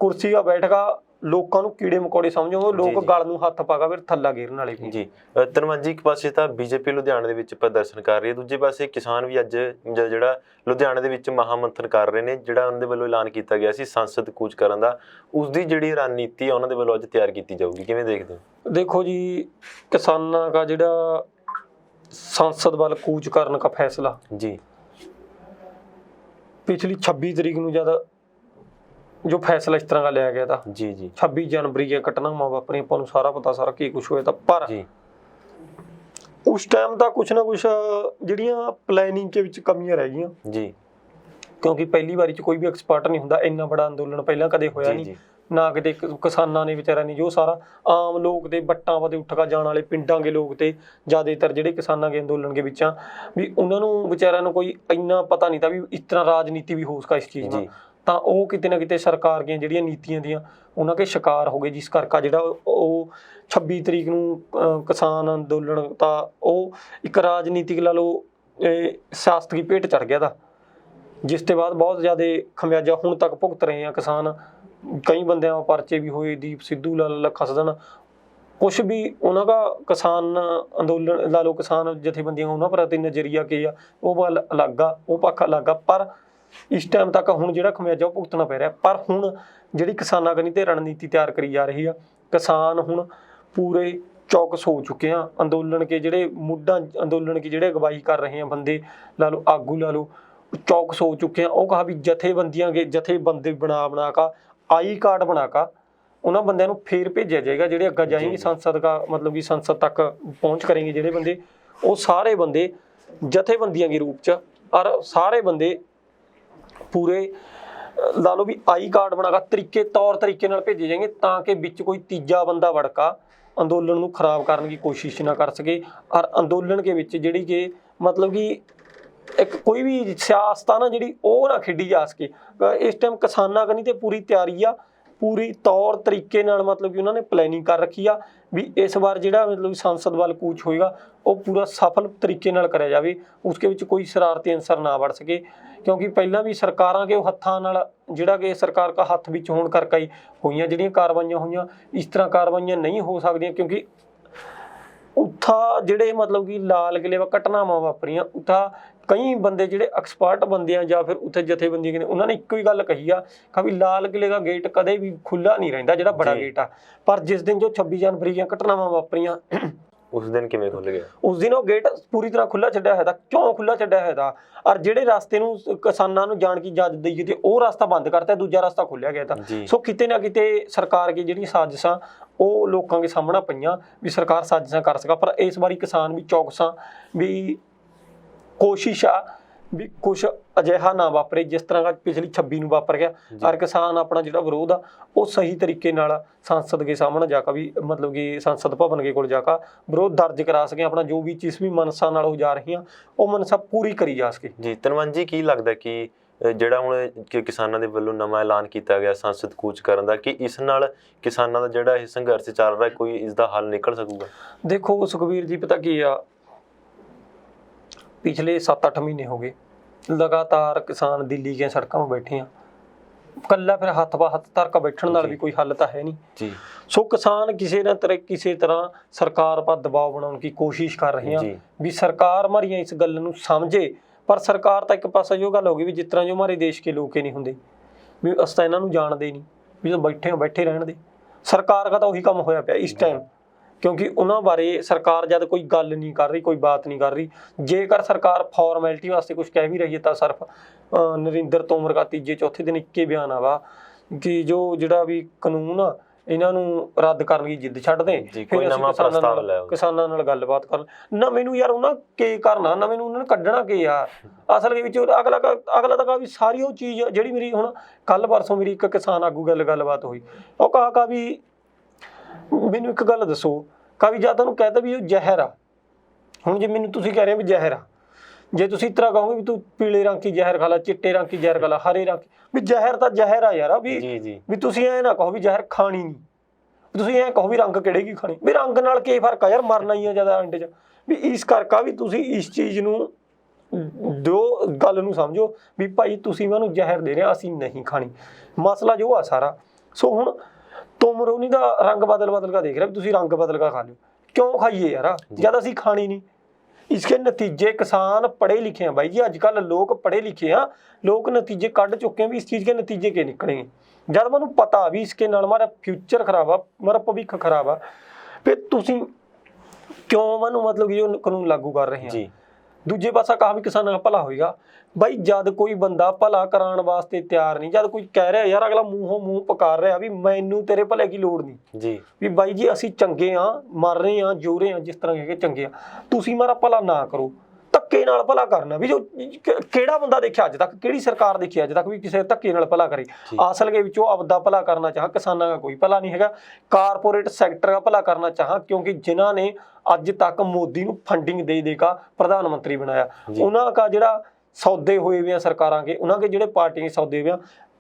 ਕੁਰਸੀ 'ਤੇ ਬੈਠਗਾ ਲੋਕਾਂ ਨੂੰ ਕੀੜੇ ਮਕੌੜੇ ਸਮਝੋ, ਲੋਕ ਗਲ ਨੂੰ ਹੱਥ ਪਾਗਾ ਫਿਰ ਥੱਲਾ ਗੇਰਨ ਵਾਲੇ ਵੀ। ਧਨਵੰਤ ਜੀ, ਇੱਕ ਪਾਸੇ ਤਾਂ ਬੀਜੇਪੀ ਲੁਧਿਆਣੇ ਦੇ ਵਿੱਚ ਪ੍ਰਦਰਸ਼ਨ ਕਰ ਰਹੀ ਹੈ, ਦੂਜੇ ਪਾਸੇ ਕਿਸਾਨ ਵੀ ਅੱਜ ਜਿਹੜਾ ਲੁਧਿਆਣੇ ਦੇ ਵਿੱਚ ਮਹਾਮੰਥਨ ਕਰ ਰਹੇ ਨੇ, ਜਿਹੜਾ ਉਹਨਾਂ ਦੇ ਵੱਲੋਂ ਐਲਾਨ ਕੀਤਾ ਗਿਆ ਸੀ ਸੰਸਦ ਕੂਚ ਕਰਨ ਦਾ, ਉਸ ਦੀ ਜਿਹੜੀ ਰਣਨੀਤੀ ਆ ਉਹਨਾਂ ਦੇ ਵੱਲੋਂ ਅੱਜ ਤਿਆਰ ਕੀਤੀ ਜਾਊਗੀ, ਕਿਵੇਂ ਦੇਖਦੇ ਹੋ? ਦੇਖੋ ਜੀ, ਕਿਸਾਨਾਂ ਦਾ ਜਿਹੜਾ ਸੰਸਦ ਵੱਲ ਕੂਚ ਕਰਨ ਦਾ ਫੈਸਲਾ ਪਿਛਲੀ 26 ਤਰੀਕ ਨੂੰ ਜਦ ਜੋ ਫੈਸਲਾ ਇਸ ਤਰ੍ਹਾਂ ਦਾ ਲਿਆ ਗਿਆ ਤਾਂ 26 ਜਨਵਰੀ ਦੀਆਂ ਘਟਨਾਵਾਂ ਵਾਪਰੀਆਂ, ਆਪਾਂ ਨੂੰ ਸਾਰਾ ਪਤਾ, ਸਾਰਾ ਕੀ ਕੁਛ ਹੋਇਆ ਤਾਂ, ਪਰ ਉਸ ਟਾਈਮ ਤਾਂ ਕੁਛ ਨਾ ਕੁਛ ਜਿਹੜੀਆਂ ਪਲੈਨਿੰਗ ਦੇ ਵਿੱਚ ਕਮੀਆਂ ਰਹਿ ਗਈਆਂ, ਕਿਉਂਕਿ ਪਹਿਲੀ ਵਾਰੀ 'ਚ ਕੋਈ ਵੀ ਐਕਸਪਰਟ ਨਹੀਂ ਹੁੰਦਾ, ਇੰਨਾ ਬੜਾ ਅੰਦੋਲਨ ਪਹਿਲਾਂ ਕਦੇ ਹੋਇਆ ਨਹੀਂ ਨਾ, ਕਿਤੇ ਕਿਸਾਨਾਂ ਨੇ ਵਿਚਾਰਿਆਂ ਨੇ ਜੋ ਸਾਰਾ ਆਮ ਲੋਕ ਤੇ ਵੱਟਾਂ ਵਾਦੇ ਉੱਠ ਕੇ ਜਾਣ ਵਾਲੇ ਪਿੰਡਾਂ ਦੇ ਲੋਕ ਤੇ ਜ਼ਿਆਦਾਤਰ ਜਿਹੜੇ ਕਿਸਾਨਾਂ ਦੇ ਅੰਦੋਲਨ ਦੇ ਵਿੱਚ ਆ, ਵੀ ਉਹਨਾਂ ਨੂੰ ਵਿਚਾਰਿਆਂ ਨੂੰ ਕੋਈ ਇੰਨਾ ਪਤਾ ਨਹੀਂ ਤਾਂ ਵੀ ਇਸ ਤਰ੍ਹਾਂ ਰਾਜਨੀਤੀ ਵੀ ਹੋ ਸਕਾ ਇਸ ਚੀਜ਼ ਨਾਲ, ਤਾਂ ਉਹ ਕਿਤੇ ਨਾ ਕਿਤੇ ਸਰਕਾਰ ਦੀਆਂ ਜਿਹੜੀਆਂ ਨੀਤੀਆਂ ਦੀਆਂ ਉਹਨਾਂ ਕੇ ਸ਼ਿਕਾਰ ਹੋ ਗਏ, ਜਿਸ ਕਰਕੇ ਜਿਹੜਾ ਉਹ 26 ਤਰੀਕ ਨੂੰ ਕਿਸਾਨ ਅੰਦੋਲਨ ਤਾਂ ਉਹ ਇੱਕ ਰਾਜਨੀਤਿਕ ਲਾ ਲਓ ਸਿਆਸਤ ਦੀ ਭੇਟ ਚੜ੍ਹ ਗਿਆ ਤਾਂ ਜਿਸ ਤੋਂ ਬਾਅਦ ਬਹੁਤ ਜ਼ਿਆਦਾ ਖਮਿਆਜਾ ਹੁਣ ਤੱਕ ਭੁਗਤ ਰਹੇ ਆ ਕਿਸਾਨ। ਕਈ ਬੰਦਿਆਂ ਪਰਚੇ ਵੀ ਹੋਏ, ਦੀਪ ਸਿੱਧੂ ਲੱਖਾ ਸਦਨ, ਕੁਛ ਵੀ ਉਹਨਾਂ ਦਾ ਕਿਸਾਨ ਅੰਦੋਲਨ ਲਾ ਲਓ, ਕਿਸਾਨ ਜਥੇਬੰਦੀਆਂ ਉਹਨਾਂ ਪ੍ਰਤੀ ਨਜ਼ਰੀਆ ਕੀ ਆ ਉਹ ਵੱਲ ਅਲੱਗ ਆ, ਉਹ ਪੱਖ ਅਲੱਗ ਆ। ਪਰ ਇਸ ਟਾਈਮ ਤੱਕ ਹੁਣ ਜਿਹੜਾ ਖਮਿਆਜਾ ਉਹ ਭੁਗਤਣਾ ਪੈ ਰਿਹਾ। ਪਰ ਹੁਣ ਜਿਹੜੀ ਕਿਸਾਨਾਂ ਕਨੀ ਤੇ ਰਣਨੀਤੀ ਤਿਆਰ ਕਰੀ ਜਾ ਰਹੀ ਆ, ਕਿਸਾਨ ਹੁਣ ਪੂਰੇ ਚੌਕਸ ਹੋ ਚੁੱਕੇ ਆ। ਅੰਦੋਲਨ ਕੇ ਜਿਹੜੇ ਮੁੱਢਾਂ ਅੰਦੋਲਨ ਕੀ ਜਿਹੜੇ ਅਗਵਾਈ ਕਰ ਰਹੇ ਆ ਬੰਦੇ ਲਾ ਲਓ, ਆਗੂ ਲਾ ਲਓ, ਚੌਕਸ ਹੋ ਚੁੱਕੇ ਆ। ਉਹ ਕਹਾ ਵੀ ਜਥੇਬੰਦੀਆਂ ਕੇ ਜਥੇਬੰਦੀ ਬਣਾ ਕਾ ਆਈ ਕਾਰਡ ਬਣਾ ਕਾ ਉਹਨਾਂ ਬੰਦਿਆਂ ਨੂੰ ਫੇਰ ਭੇਜਿਆ ਜਾਏਗਾ, ਜਿਹੜੇ ਅੱਗੇ ਜਾਏंगे ਸੰਸਦ ਦਾ ਮਤਲਬ ਕਿ ਸੰਸਦ ਤੱਕ ਪਹੁੰਚ ਕਰੇंगे ਜਿਹੜੇ ਬੰਦੇ, ਉਹ ਸਾਰੇ ਬੰਦੇ ਜਥੇਬੰਦੀਆਂ ਦੇ ਰੂਪ ਚ ਔਰ ਸਾਰੇ ਬੰਦੇ ਪੂਰੇ ਲਾ ਲਓ ਵੀ ਆਈ ਕਾਰਡ ਬਣਾ ਕੇ ਤੌਰ ਤਰੀਕੇ ਨਾਲ ਭੇਜੇ ਜਾਣਗੇ, ਤਾਂ ਕਿ ਵਿੱਚ ਕੋਈ ਤੀਜਾ ਬੰਦਾ ਵੜਕਾ ਅੰਦੋਲਨ ਨੂੰ ਖਰਾਬ ਕਰਨ ਦੀ ਕੋਸ਼ਿਸ਼ ਨਾ ਕਰ ਸਕੇ। ਔਰ ਅੰਦੋਲਨ ਦੇ ਵਿੱਚ ਜਿਹੜੀ ਕਿ ਮਤਲਬ ਕਿ ਇੱਕ ਕੋਈ ਵੀ ਸਿਆਸਤ ਆ ਨਾ ਜਿਹੜੀ ਉਹ ਨਾ ਖੇਡੀ ਜਾ ਸਕੇ। ਇਸ ਟਾਈਮ ਕਿਸਾਨਾਂ ਕਨੀ ਤੇ ਪੂਰੀ ਤਿਆਰੀ ਆ, ਪੂਰੀ ਤੌਰ ਤਰੀਕੇ ਨਾਲ ਮਤਲਬ ਕਿ ਉਹਨਾਂ ਨੇ ਪਲੈਨਿੰਗ ਕਰ ਰੱਖੀ ਆ ਵੀ ਇਸ ਵਾਰ ਜਿਹੜਾ ਮਤਲਬ ਸੰਸਦ ਵੱਲ ਕੂਚ ਹੋਏਗਾ ਉਹ ਪੂਰਾ ਸਫਲ ਤਰੀਕੇ ਨਾਲ ਕਰਿਆ ਜਾਵੇ, ਉਸਕੇ ਵਿੱਚ ਕੋਈ ਸ਼ਰਾਰਤੀ ਅਨਸਰ ਨਾ ਵੜ ਸਕੇ। ਕਿਉਂਕਿ ਪਹਿਲਾਂ ਵੀ ਸਰਕਾਰਾਂ ਕੇ ਉਹ ਹੱਥਾਂ ਨਾਲ ਜਿਹੜਾ ਕਿ ਸਰਕਾਰ ਦਾ ਹੱਥ ਵਿੱਚ ਹੋਣ ਕਰਕੇ ਹੀ ਹੋਈਆਂ ਜਿਹੜੀਆਂ ਕਾਰਵਾਈਆਂ ਹੋਈਆਂ, ਇਸ ਤਰ੍ਹਾਂ ਕਾਰਵਾਈਆਂ ਨਹੀਂ ਹੋ ਸਕਦੀਆਂ। ਕਿਉਂਕਿ ਉੱਥਾ ਜਿਹੜੇ ਮਤਲਬ ਕਿ ਲਾਲ ਕਿਲੇ ਘਟਨਾਵਾਂ ਵਾਪਰੀਆਂ, ਉੱਥਾ ਕਈ ਬੰਦੇ ਜਿਹੜੇ ਐਕਸਪਰਟ ਬੰਦੇ ਆ ਜਾਂ ਫਿਰ ਉੱਥੇ ਜਥੇਬੰਦੀਆਂ ਨੇ ਉਹਨਾਂ ਨੇ ਇੱਕੋ ਹੀ ਗੱਲ ਕਹੀ ਆ ਕਿ ਵੀ ਲਾਲ ਕਿਲੇ ਦਾ ਗੇਟ ਕਦੇ ਵੀ ਖੁੱਲਾ ਨਹੀਂ ਰਹਿੰਦਾ, ਜਿਹੜਾ ਬੜਾ ਗੇਟ ਆ। ਪਰ ਜਿਸ ਦਿਨ ਜੋ 26 ਜਨਵਰੀ ਦੀਆਂ ਘਟਨਾਵਾਂ ਵਾਪਰੀਆਂ ਉਸ ਦਿਨ ਕਿਵੇਂ ਖੁੱਲ ਗਿਆ? ਉਸ ਦਿਨ ਉਹ ਗੇਟ ਪੂਰੀ ਤਰ੍ਹਾਂ ਖੁੱਲਾ ਛੱਡਿਆ ਹੋਇਆ था। ਕਿਉਂ ਖੁੱਲਾ ਛੱਡਿਆ ਹੋਇਆ था? ਔਰ ਜਿਹੜੇ ਰਸਤੇ ਨੂੰ ਕਿਸਾਨਾਂ ਨੂੰ ਜਾਣ ਦੀ ਇਜਾਜ਼ਤ ਦੇਈ ਗਈ ਉਹ ਰਸਤਾ ਬੰਦ ਕਰਤਾ, ਦੂਜਾ ਰਸਤਾ ਖੋਲਿਆ ਗਿਆ ਤਾਂ। ਸੋ ਕਿਤੇ ਨਾ ਕਿਤੇ ਸਰਕਾਰ ਦੀ ਜਿਹੜੀਆਂ ਸਾਜ਼ਿਸ਼ਾਂ ਉਹ ਲੋਕਾਂ ਦੇ ਸਾਹਮਣੇ ਪਈਆਂ ਵੀ ਸਰਕਾਰ ਸਾਜ਼ਿਸ਼ਾਂ ਕਰ ਸਕਾ। ਪਰ ਇਸ ਵਾਰੀ ਕਿਸਾਨ ਵੀ ਚੌਕਸਾਂ ਵੀ ਕੋਸ਼ਿਸ਼ ਆ ਵੀ ਕੁਛ ਅਜਿਹਾ ਨਾ ਵਾਪਰੇ ਜਿਸ ਤਰ੍ਹਾਂ ਦਾ ਪਿਛਲੀ 26 ਨੂੰ ਵਾਪਰ ਗਿਆ। ਔਰ ਕਿਸਾਨ ਆਪਣਾ ਜਿਹੜਾ ਵਿਰੋਧ ਆ ਉਹ ਸਹੀ ਤਰੀਕੇ ਨਾਲ ਸੰਸਦ ਦੇ ਸਾਹਮਣੇ ਜਾ ਕੇ ਵੀ ਮਤਲਬ ਕਿ ਸੰਸਦ ਭਵਨ ਦੇ ਕੋਲ ਜਾ ਕੇ ਵਿਰੋਧ ਦਰਜ ਕਰਾ ਸਕੇ। ਆਪਣਾ ਜੋ ਵੀ ਚੀਜ਼ ਵੀ ਮਨਸਾ ਨਾਲ ਹੋ ਜਾ ਰਹੀਆਂ ਉਹ ਮਨਸਾ ਪੂਰੀ ਕਰੀ ਜਾ ਸਕੇ। ਜੀ ਧਨਵੰਤ ਜੀ, ਕੀ ਲੱਗਦਾ ਕਿ ਜਿਹੜਾ ਹੁਣ ਕਿਸਾਨਾਂ ਦੇ ਵੱਲੋਂ ਨਵਾਂ ਐਲਾਨ ਕੀਤਾ ਗਿਆ ਸੰਸਦ ਕੂਚ ਕਰਨ ਦਾ, ਕਿ ਇਸ ਨਾਲ ਕਿਸਾਨਾਂ ਦਾ ਜਿਹੜਾ ਇਹ ਸੰਘਰਸ਼ ਚੱਲ ਰਿਹਾ ਕੋਈ ਇਸ ਦਾ ਹੱਲ ਨਿਕਲ ਸਕੂਗਾ? ਦੇਖੋ ਸੁਖਬੀਰ ਜੀ, ਪਤਾ ਕੀ ਆ, ਪਿਛਲੇ 7-8 ਮਹੀਨੇ ਹੋ ਗਏ ਲਗਾਤਾਰ ਕਿਸਾਨ ਦਿੱਲੀ ਦੀਆਂ ਸੜਕਾਂ 'ਤੇ ਬੈਠੇ ਆ। ਕੱਲਾ ਫਿਰ ਹੱਥ ਪਾ ਹੱਥ ਧਰ ਕੇ ਬੈਠਣ ਨਾਲ ਵੀ ਕੋਈ ਹੱਲ ਤਾਂ ਹੈ ਨਹੀਂ ਜੀ। ਸੋ ਕਿਸਾਨ ਕਿਸੇ ਤਰ੍ਹਾਂ ਸਰਕਾਰ ਪਰ ਦਬਾਅ ਬਣਾਉਣ ਦੀ ਕੋਸ਼ਿਸ਼ ਕਰ ਰਹੇ ਆ ਵੀ ਸਰਕਾਰ ਹਮਾਰੀਆਂ ਇਸ ਗੱਲ ਨੂੰ ਸਮਝੇ। ਪਰ ਸਰਕਾਰ ਤਾਂ ਇੱਕ ਪਾਸੇ ਜੋ ਗੱਲ ਹੋ ਗਈ ਵੀ ਜਿਸ ਤਰ੍ਹਾਂ ਜੋ ਹਮਾਰੇ ਦੇਸ਼ ਕੇ ਲੋਕ ਨਹੀਂ ਹੁੰਦੇ ਵੀ ਅਸੀਂ ਤਾਂ ਇਹਨਾਂ ਨੂੰ ਜਾਣਦੇ ਨਹੀਂ, ਵੀ ਜੋ ਬੈਠੇ ਰਹਿਣ ਦੇ। ਸਰਕਾਰ ਦਾ ਤਾਂ ਉਹੀ ਕੰਮ ਹੋਇਆ ਪਿਆ ਇਸ ਟਾਈਮ, ਕਿਉਂਕਿ ਉਹਨਾਂ ਬਾਰੇ ਸਰਕਾਰ ਜਦ ਕੋਈ ਗੱਲ ਨਹੀਂ ਕਰ ਰਹੀ, ਕੋਈ ਬਾਤ ਨਹੀਂ ਕਰ ਰਹੀ। ਜੇਕਰ ਸਰਕਾਰ ਫਾਰਮੈਲਿਟੀ ਵਾਸਤੇ ਕੁਝ ਕਹਿ ਵੀ ਰਹੀ ਹੈ ਤਾਂ ਸਿਰਫ ਨਰਿੰਦਰ ਤੋਮਰ ਦਾ ਤੀਜੇ ਚੌਥੇ ਦਿਨ ਇੱਕੇ ਬਿਆਨ ਆਵਾ ਕਿ ਜਿਹੜਾ ਵੀ ਕਾਨੂੰਨ ਆ ਇਹਨਾਂ ਨੂੰ ਰੱਦ ਕਰਨ ਦੀ ਜਿੱਦ ਛੱਡ ਦੇ, ਕੋਈ ਨਵਾਂ ਪ੍ਰਸਤਾਵ ਲੈ ਆਓ, ਕਿਸਾਨਾਂ ਨਾਲ ਗੱਲਬਾਤ ਕਰਨ। ਨਵੇਂ ਨੂੰ ਯਾਰ ਉਹਨਾਂ ਕੀ ਕਰਨਾ, ਨਵੇਂ ਨੂੰ ਉਹਨਾਂ ਨੇ ਕੱਢਣਾ ਕੀ ਆ? ਅਸਲ ਦੇ ਵਿੱਚ ਅਗਲਾ ਤਾਂ ਕਹਾ ਵੀ ਸਾਰੀ ਉਹ ਚੀਜ਼ ਜਿਹੜੀ ਮੇਰੀ ਹੁਣ ਕੱਲ ਪਰਸੋਂ ਮੇਰੀ ਇੱਕ ਕਿਸਾਨ ਆਗੂ ਗੱਲਬਾਤ ਹੋਈ, ਉਹ ਕਹਾ ਵੀ ਮੈਨੂੰ ਇੱਕ ਗੱਲ ਦੱਸੋ ਵੀ ਜਾਂ ਤੁਹਾਨੂੰ ਕਹਿ ਤਾ ਵੀ ਉਹ ਜ਼ਹਿਰ ਆ। ਹੁਣ ਜੇ ਮੈਨੂੰ ਤੁਸੀਂ ਕਹਿ ਰਹੇ ਵੀ ਜ਼ਹਿਰ ਆ, ਜੇ ਤੁਸੀਂ ਇਸ ਤਰ੍ਹਾਂ ਕਹੋਗੇ ਵੀ ਤੂੰ ਪੀਲੇ ਰੰਗ ਕੀ ਜ਼ਹਿਰ ਖਾ ਲਾ, ਚਿੱਟੇ ਰੰਗ ਕੀ ਜ਼ਹਿਰ ਖਾ ਲਾ, ਹਰੇ ਰੰਗ ਵੀ ਜ਼ਹਿਰ ਤਾਂ ਜ਼ਹਿਰ ਆ ਯਾਰ। ਵੀ ਤੁਸੀਂ ਐ ਨਾ ਕਹੋ ਵੀ ਜ਼ਹਿਰ ਖਾਣੀ ਨਹੀਂ, ਤੁਸੀਂ ਐ ਕਹੋ ਵੀ ਰੰਗ ਕਿਹੜੇ ਕੀ ਖਾਣੀ, ਵੀ ਰੰਗ ਨਾਲ ਕੀ ਫਰਕ ਆ ਯਾਰ, ਮਰਨਾ ਹੀ ਆ ਜ਼ਿਆਦਾ ਐਂਡ 'ਚ। ਵੀ ਇਸ ਕਰਕੇ ਵੀ ਤੁਸੀਂ ਇਸ ਚੀਜ਼ ਨੂੰ ਦੋ ਗੱਲ ਨੂੰ ਸਮਝੋ ਵੀ ਭਾਈ ਤੁਸੀਂ ਮੈਨੂੰ ਜ਼ਹਿਰ ਦੇ ਰਹੇ, ਅਸੀਂ ਨਹੀਂ ਖਾਣੀ, ਮਸਲਾ ਜੋ ਆ ਸਾਰਾ। ਸੋ ਹੁਣ ਤੋਮਰੋਨੀ ਦਾ ਰੰਗ ਬਦਲ ਕੇ ਦੇਖ ਰਿਹਾ ਵੀ ਤੁਸੀਂ ਰੰਗ ਬਦਲ ਕੇ ਖਾ ਲਿਓ, ਕਿਉਂ ਖਾਈਏ ਯਾਰ ਜਦ ਅਸੀਂ ਖਾਣੀ ਨਹੀਂ। इसके नतीजे किसान पढ़े लिखे हैं भाई जी, अजकल लोग पढ़े लिखे हैं, लोग नतीजे कढ़ चुके हैं भी इस चीज़ के नतीजे के निकलेंगे। जब मैं पता भी इसके नाल हमारा फ्यूचर खराब आ, हमारा भविख खराब आ, फिर तुसी क्यों मैं मतलब ये कानून लागू कर रहे हैं? दूजे पासा कहा भी किसानों का भला होएगा। भाई जद कोई बंदा भला कराने वास्ते तैयार नहीं, जद कोई कह रहा यार अगला मूँहों मूँह पकार रहा भी मैनू तेरे भले की लोड़ नहीं जी, भी बाई जी असी चंगे हाँ, मर रहे हैं, जो रहे हैं जिस तरह के चंगे हाँ, तुसी मारा भला ना करो, धक्के नाल भला करना। भी जो केड़ा बंदा देखिया अज तक, केड़ी सरकार देखी अज तक भी किसी धक्के नाल भला करे? असल के विचों आपदा भला करना चाह, किसानां का कोई भला नहीं हैगा, कारपोरेट सैक्टर का भला करना चाह, क्योंकि जिन्हां ने अज तक मोदी नूं फंडिंग दे देगा प्रधानमंत्री बनाया, उन्हां का जिहड़ा सौदे होए हुए सरकारां के, उन्हां के जिहड़े पार्टियां सौदे हुए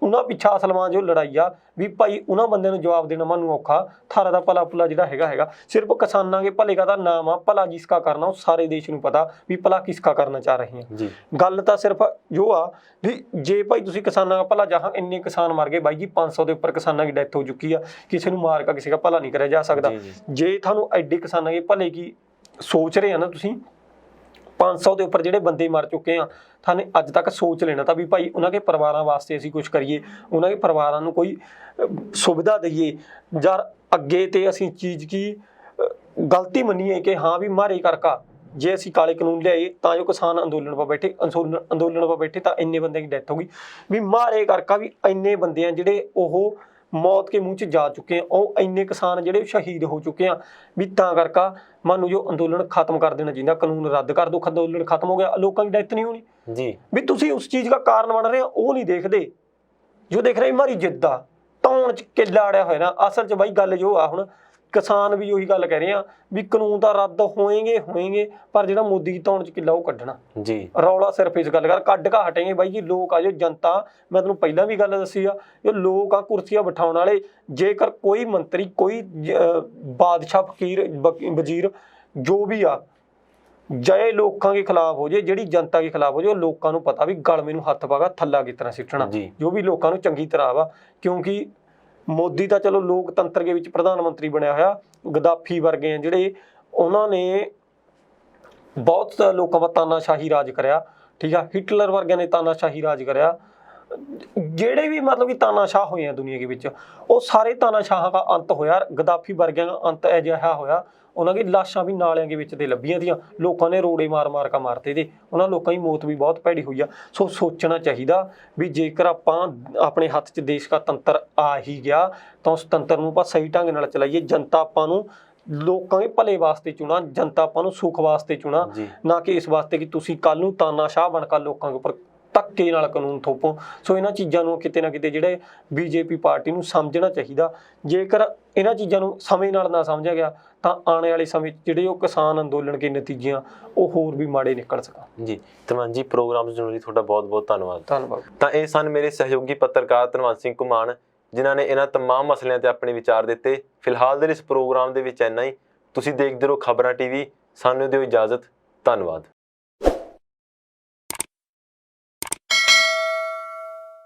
ਉਹਨਾਂ ਪਿੱਛਾ ਅਸਲਮਾਨ ਜੋ ਲੜਾਈ ਆ ਵੀ ਭਾਈ ਉਹਨਾਂ ਬੰਦਿਆਂ ਨੂੰ ਜਵਾਬ ਦੇਣਾ ਮੈਨੂੰ ਔਖਾ, ਥਾਰਾ ਦਾ ਭਲਾ ਭੁਲਾ ਜਿਹੜਾ ਹੈਗਾ ਸਿਰਫ ਕਿਸਾਨਾਂ ਕੇ ਭਲੇ ਦਾ ਨਾਮ ਆ, ਭਲਾ ਜਿਸਕਾ ਕਰਨਾ ਉਹ ਸਾਰੇ ਦੇਸ਼ ਨੂੰ ਪਤਾ ਵੀ ਭਲਾ ਕਿਸਕਾ ਕਰਨਾ ਚਾਹ ਰਹੇ ਆ ਜੀ। ਗੱਲ ਤਾਂ ਸਿਰਫ ਜੋ ਆ ਵੀ ਜੇ ਭਾਈ ਤੁਸੀਂ ਕਿਸਾਨਾਂ ਦਾ ਭਲਾ ਜਹਾਂ ਇੰਨੇ ਕਿਸਾਨ ਮਰ ਗਏ ਬਾਈ ਜੀ, 500 ਦੇ ਉੱਪਰ ਕਿਸਾਨਾਂ ਦੀ ਡੈਥ ਹੋ ਚੁੱਕੀ ਆ, ਕਿਸੇ ਨੂੰ ਮਾਰ ਕੇ ਕਿਸੇ ਦਾ ਭਲਾ ਨਹੀਂ ਕਰਿਆ ਜਾ ਸਕਦਾ। ਜੇ ਤੁਹਾਨੂੰ ਐਡੇ ਕਿਸਾਨਾਂ ਦੇ ਭਲੇ ਕੀ ਸੋਚ ਰਹੇ ਆ ਨਾ ਤੁਸੀਂ, 500 ਦੇ ਉੱਪਰ ਜਿਹੜੇ ਬੰਦੇ ਮਰ ਚੁੱਕੇ ਆ, ਤੁਹਾਨੂੰ ਅੱਜ ਤੱਕ ਸੋਚ ਲੈਣਾ ਤਾਂ ਵੀ ਭਾਈ ਉਹਨਾਂ ਦੇ ਪਰਿਵਾਰਾਂ ਵਾਸਤੇ ਅਸੀਂ ਕੁਝ ਕਰੀਏ, ਉਹਨਾਂ ਦੇ ਪਰਿਵਾਰਾਂ ਨੂੰ ਕੋਈ ਸੁਵਿਧਾ ਦਈਏ, ਜਾਂ ਅੱਗੇ ਤੇ ਅਸੀਂ ਚੀਜ਼ ਕੀ ਗਲਤੀ ਮੰਨੀਏ ਕਿ ਹਾਂ ਵੀ ਮਾਰੇ ਕਰਕਾ ਜੇ ਅਸੀਂ ਕਾਲੇ ਕਾਨੂੰਨ ਲਿਆਏ ਤਾਂ ਜੋ ਕਿਸਾਨ ਅੰਦੋਲਨ 'ਪਾ ਬੈਠੇ ਤਾਂ ਇੰਨੇ ਬੰਦਿਆਂ ਦੀ ਡੈਥ ਹੋ ਗਈ, ਵੀ ਮਾਰੇ ਕਰਕਾ ਵੀ ਇੰਨੇ ਬੰਦੇ ਆ ਜਿਹੜੇ ਉਹ ਮੌਤ ਕੇ ਮੂੰਹ 'ਚ ਜਾ ਚੁੱਕੇ ਆ, ਉਹ ਇੰਨੇ ਕਿਸਾਨ ਜਿਹੜੇ ਸ਼ਹੀਦ ਹੋ ਚੁੱਕੇ ਆ, ਵੀ ਤਾਂ ਕਰਕਾ ਮਾਨੂੰ ਜੋ ਅੰਦੋਲਨ ਖਤਮ ਕਰ ਦੇਣਾ ਚਾਹੀਦਾ, ਕਾਨੂੰਨ ਰੱਦ ਕਰ ਦੋ, ਅੰਦੋਲਨ ਖਤਮ ਹੋ ਗਿਆ, ਲੋਕਾਂ ਦੀ ਡੈਥ ਨਹੀਂ ਹੋਣੀ ਜੀ। ਵੀ ਤੁਸੀਂ ਉਸ ਚੀਜ਼ ਦਾ ਕਾਰਨ ਬਣ ਰਹੇ ਹੋ ਉਹ ਨਹੀਂ ਦੇਖਦੇ, ਜੋ ਦੇਖ ਰਹੇ ਮਾਰੀ ਜਿੱਦ ਦਾ ਧੌਣ 'ਚ ਕਿੱਲਾ ਅੜਿਆ ਹੋਇਆ ਨਾ। ਅਸਲ 'ਚ ਬਾਈ ਗੱਲ ਜੋ ਆ, ਹੁਣ ਕਿਸਾਨ ਵੀ ਉਹੀ ਗੱਲ ਕਹਿ ਰਹੇ ਆ ਵੀ ਕਾਨੂੰਨ ਤਾਂ ਰੱਦ ਹੋਏਗੇ ਪਰ ਜਿਹੜਾ ਮੋਦੀ ਦੀ ਧੌਣ 'ਚ ਕਿੱਲਾ ਉਹ ਕੱਢਣਾ ਜੀ। ਰੌਲਾ ਸਿਰਫ ਇਸ ਗੱਲ ਕਰ ਕੱਢ ਕਾ ਹਟेंगे ਬਾਈ ਜੀ। ਲੋਕ ਆ ਜੋ ਜਨਤਾ, ਮੈਂ ਤੁਹਾਨੂੰ ਪਹਿਲਾਂ ਵੀ ਗੱਲ ਦੱਸੀ ਆ, ਇਹ ਲੋਕ ਆ ਕੁਰਸੀਆਂ ਬਿਠਾਉਣ ਵਾਲੇ। ਜੇਕਰ ਕੋਈ ਮੰਤਰੀ, ਕੋਈ ਬਾਦਸ਼ਾਹ, ਫਕੀਰ, ਵਜ਼ੀਰ ਜੋ ਵੀ ਆ ਜੇ ਲੋਕਾਂ ਦੇ ਖਿਲਾਫ ਹੋ ਜੇ, ਜਿਹੜੀ ਜਨਤਾ ਦੇ ਖਿਲਾਫ ਹੋ ਜੇ, ਉਹ ਲੋਕਾਂ ਨੂੰ ਪਤਾ ਵੀ ਗਲਮੇ ਨੂੰ ਹੱਥ ਪਾਗਾ ਥੱਲਾ ਕਿਸ ਤਰ੍ਹਾਂ ਸਿੱਟਣਾ, ਜੋ ਵੀ ਲੋਕਾਂ ਨੂੰ ਚੰਗੀ ਤਰ੍ਹਾਂ ਵਾ। ਕਿਉਂਕਿ ਮੋਦੀ ਤਾਂ ਚਲੋ ਲੋਕਤੰਤਰ ਦੇ ਵਿੱਚ ਪ੍ਰਧਾਨ ਮੰਤਰੀ ਬਣਿਆ ਹੋਇਆ, ਗਦਾਫੀ ਵਰਗੇ ਆ ਜਿਹੜੇ, ਉਹਨਾਂ ਨੇ ਬਹੁਤ ਲੋਕਾਂ 'ਤੇ ਤਾਨਾਸ਼ਾਹੀ ਰਾਜ ਕਰਿਆ, ਠੀਕ ਆ। ਹਿਟਲਰ ਵਰਗਿਆਂ ਨੇ ਤਾਨਾਸ਼ਾਹੀ ਰਾਜ ਕਰਿਆ। ਜਿਹੜੇ ਵੀ ਮਤਲਬ ਕਿ ਤਾਨਾਸ਼ਾਹ ਹੋਏ ਆ ਦੁਨੀਆ ਦੇ ਵਿੱਚ, ਉਹ ਸਾਰੇ ਤਾਨਾਸ਼ਾਹਾਂ ਦਾ ਅੰਤ ਹੋਇਆ। ਗਦਾਫੀ ਵਰਗਿਆਂ ਦਾ ਅੰਤ ਅਜਿਹਾ ਹੋਇਆ, ਉਹਨਾਂ ਦੀ ਲਾਸ਼ਾਂ ਵੀ ਨਾਲਿਆਂ ਦੇ ਵਿੱਚ ਤੇ ਲੱਭੀਆਂ ਦੀਆਂ, ਲੋਕਾਂ ਨੇ ਰੋੜੇ ਮਾਰ ਕੇ ਮਾਰਤੇ ਤੇ ਉਹਨਾਂ ਲੋਕਾਂ ਦੀ ਮੌਤ ਵੀ ਬਹੁਤ ਭੈੜੀ ਹੋਈ ਆ। ਸੋ ਸੋਚਣਾ ਚਾਹੀਦਾ ਵੀ ਜੇਕਰ ਆਪਾਂ ਆਪਣੇ ਹੱਥ 'ਚ ਦੇਸ਼ ਦਾ ਤੰਤਰ ਆ ਹੀ ਗਿਆ ਤਾਂ ਉਸ ਤੰਤਰ ਨੂੰ ਆਪਾਂ ਸਹੀ ਢੰਗ ਨਾਲ ਚਲਾਈਏ। ਜਨਤਾ ਆਪਾਂ ਨੂੰ ਲੋਕਾਂ ਦੇ ਭਲੇ ਵਾਸਤੇ ਚੁਣਾ, ਜਨਤਾ ਆਪਾਂ ਨੂੰ ਸੁੱਖ ਵਾਸਤੇ ਚੁਣਾ, ਨਾ ਕਿ ਇਸ ਵਾਸਤੇ ਕਿ ਤੁਸੀਂ ਕੱਲ ਨੂੰ ਤਾਨਾਸ਼ਾਹ ਬਣ ਕੇ ਲੋਕਾਂ ਦੇ ਉੱਪਰ ਧੱਕੇ ਨਾਲ ਕਾਨੂੰਨ ਥੋਪੋ। ਸੋ ਇਹਨਾਂ ਚੀਜ਼ਾਂ ਨੂੰ ਕਿਤੇ ਨਾ ਕਿਤੇ ਜਿਹੜੇ ਬੀਜੇਪੀ ਪਾਰਟੀ ਨੂੰ ਸਮਝਣਾ ਚਾਹੀਦਾ। ਜੇਕਰ ਇਹਨਾਂ ਚੀਜ਼ਾਂ ਨੂੰ ਸਮੇਂ ਨਾਲ ਨਾ ਸਮਝਿਆ ਗਿਆ ਤਾਂ ਆਉਣ ਵਾਲੇ ਸਮੇਂ 'ਚ ਜਿਹੜੇ ਉਹ ਕਿਸਾਨ ਅੰਦੋਲਨ ਦੇ ਨਤੀਜੇ ਆ ਉਹ ਹੋਰ ਵੀ ਮਾੜੇ ਨਿਕਲ ਸਕਣ। ਜੀ ਧੰਨਵਾਦ ਜੀ, ਪ੍ਰੋਗਰਾਮ ਸੁਣਨ ਲਈ ਤੁਹਾਡਾ ਬਹੁਤ ਬਹੁਤ ਧੰਨਵਾਦ। ਤਾਂ ਇਹ ਸਨ ਮੇਰੇ ਸਹਿਯੋਗੀ ਪੱਤਰਕਾਰ ਧੰਨਵਾਦ ਸਿੰਘ ਘੁਮਾਣ, ਜਿਨ੍ਹਾਂ ਨੇ ਇਹਨਾਂ ਤਮਾਮ ਮਸਲਿਆਂ ਤੇ ਆਪਣੇ ਵਿਚਾਰ ਦਿੱਤੇ। ਫਿਲਹਾਲ ਦੇ ਇਸ ਪ੍ਰੋਗਰਾਮ ਦੇ ਵਿੱਚ ਇੰਨਾ ਹੀ। ਤੁਸੀਂ ਦੇਖਦੇ ਰਹੋ ਖਬਰਾਂ ਟੀਵੀ। ਸਾਨੂੰ ਦਿਓ ਇਜਾਜ਼ਤ। ਧੰਨਵਾਦ।